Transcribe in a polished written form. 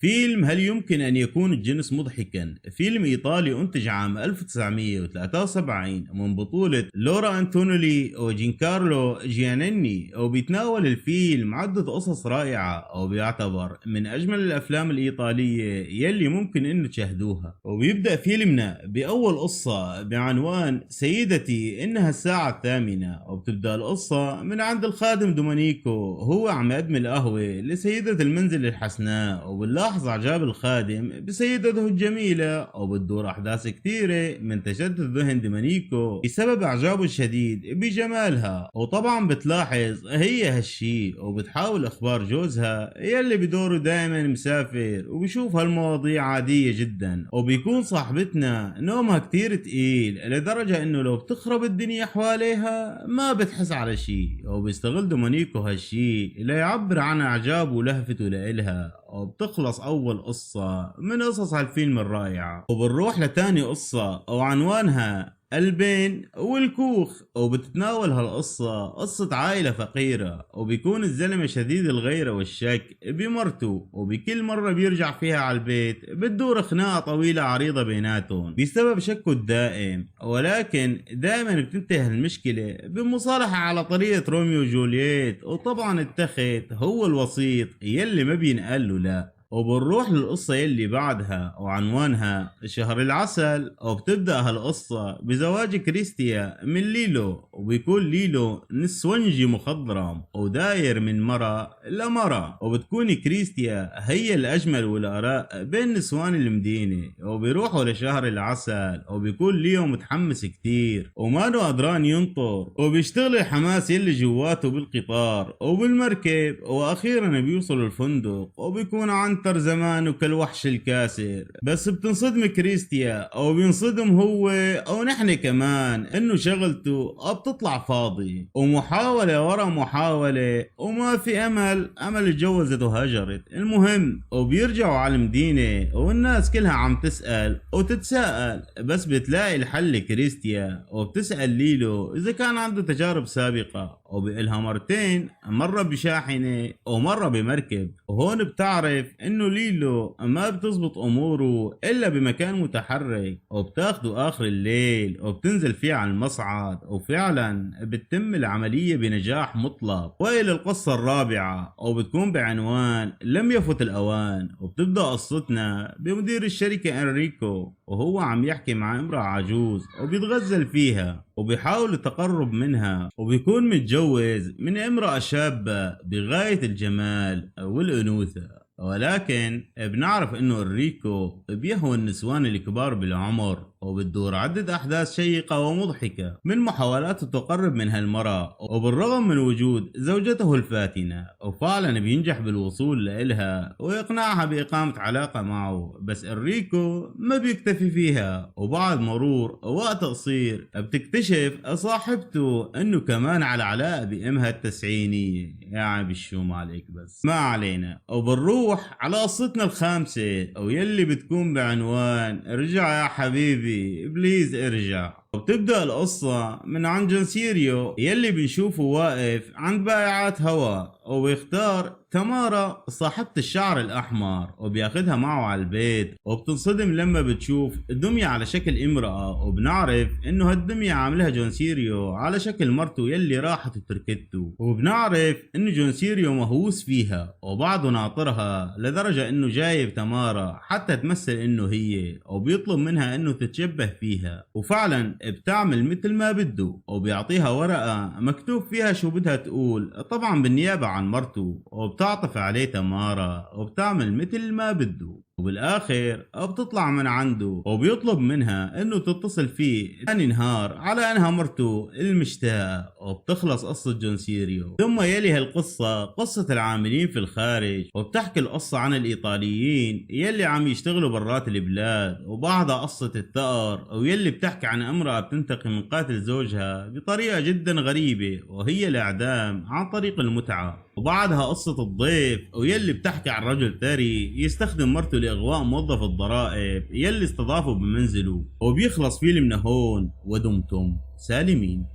فيلم هل يمكن أن يكون الجنس مضحكا؟ فيلم إيطالي أنتج عام 1973 من بطولة لورا أنتونيلي وجينكارلو جيانيني، وبيتناول الفيلم عدة قصص رائعة، وبيعتبر من أجمل الأفلام الإيطالية يلي ممكن أن تشاهدوها. وبيبدأ فيلمنا بأول قصة بعنوان سيدتي إنها الساعة الثامنة، وبتبدأ القصة من عند الخادم دومينيكو، هو عم يقدم القهوة لسيدة المنزل الحسناء، وبنلاحظ إعجاب الخادم بسيدته الجميلة، وبتدور أحداث كتيرة من تشتت ذهن دومينيكو بسبب إعجابه الشديد بجمالها. وطبعا بتلاحظ هي هالشي، وبتحاول إخبار جوزها يلي بدوره دائما مسافر وبشوف هالمواضيع عادية جدا. وبيكون صاحبتنا نومها كتير تقيل لدرجة إنه لو بتخرب الدنيا حواليها ما بتحس على شي، وبيستغل دومينيكو هالشي ليعبر عن إعجابه ولهفته لإلها. وبتخلص أول قصة من قصص هالفيلم الرائعة، وبنروح لتاني قصة وعنوانها البين والكوخ. وبتتناول هالقصة قصة عائلة فقيرة، وبيكون الزلمة شديد الغيرة والشك بمرته، وبكل مرة بيرجع فيها على البيت بتدور خناقة طويلة عريضة بيناتهم بسبب شكه الدائم، ولكن دائما بتنتهي المشكلة بمصالحة على طريقة روميو وجولييت. وطبعا التخت هو الوسيط يلي ما بينقال له لا. وبنروح للقصة يلي بعدها وعنوانها شهر العسل، وبتبدأ هالقصة بزواج كريستيا من ليلو، وبيكون ليلو نسونجي مخضرم وداير من مرة لمرة، وبتكون كريستيا هي الأجمل والآراء بين نسوان المدينة. وبيروحوا لشهر العسل، وبيكون ليو متحمس كتير ومانو قدران ينطر، وبيشتغل الحماس يلي جواته بالقطار وبالمركب، وأخيرا بيوصل الفندق وبيكون عنتر زمانه كالوحش الكاسر. بس بتنصدم كريستيا او بينصدم هو او نحن كمان انه شغلته بتطلع فاضي، ومحاولة ورا محاولة وما في امل اتجوزت وهجرت. المهم وبيرجعوا على المدينة والناس كلها عم تسأل وتتساءل، بس بتلاقي الحل كريستيا، وبتسأل ليلو اذا كان عنده تجارب سابقة، وبيقلها مرتين، مرة بشاحنة ومرة بمركب. وهون بتعرف انه ليلو ما بتزبط اموره الا بمكان متحرك، وبتاخده اخر الليل وبتنزل فيه على المصعد، وفعلا بتتم العملية بنجاح مطلق. والى القصة الرابعة وبتكون بعنوان لم يفت الاوان، وبتبدأ قصتنا بمدير الشركة انريكو، وهو عم يحكي مع امرأة عجوز وبيتغزل فيها وبيحاول التقرب منها، وبيكون متجوز من امرأة شابة بغاية الجمال والأنوثة. ولكن بنعرف انه انريكو بيهوى النسوان الكبار بالعمر، وبتدور عدة احداث شيقة ومضحكة من محاولات التقرب من هالمرأة، وبالرغم من وجود زوجته الفاتنة وفعلا بينجح بالوصول لإلها ويقنعها بإقامة علاقة معه. بس انريكو ما بيكتفي فيها، وبعد مرور وقت قصير بتكتشف صاحبته انه كمان على علاقة بأمها التسعينية. يعني بالشوم عليك، بس ما علينا. وبنروح على قصتنا الخامسة ويلي بتكون بعنوان ارجع يا حبيبي بليز ارجع. وبتبدأ القصة من عند جونسيريو يلي بنشوفه واقف عند بائعات هوا، وبيختار تمارا صاحبة الشعر الأحمر وبياخدها معه على البيت. وبتنصدم لما بتشوف دمية على شكل امرأة، وبنعرف انه هالدمية عاملها جونسيريو على شكل مرته يلي راحت وتركته. وبنعرف انه جونسيريو مهووس فيها وبعده ناطرها لدرجة انه جايب تمارا حتى تمثل انه هي، وبيطلب منها انه تتشبه فيها، وفعلا بتعمل مثل ما بده، وبيعطيها ورقة مكتوب فيها شو بدها تقول طبعا بالنيابة عن مرته، وبتعطف عليه تمارا وبتعمل مثل ما بده. وبالاخر بتطلع من عنده وبيطلب منها انه تتصل فيه ثاني نهار على انها مرته المشتاقة. وبتخلص قصة جونسيريو. ثم يلي هالقصة قصة العاملين في الخارج، وبتحكي القصة عن الايطاليين يلي عم يشتغلوا برات البلاد، وبعدها قصة الثأر ويلي بتحكي عن امرأة بتنتقم من قاتل زوجها بطريقة جدا غريبة وهي الاعدام عن طريق المتعة. وبعدها قصة الضيف ويلي بتحكي عن رجل ثري يستخدم مرته لإغواء موظف الضرائب يلي استضافه بمنزله. وبيخلص فيلمنا هون ودمتم سالمين.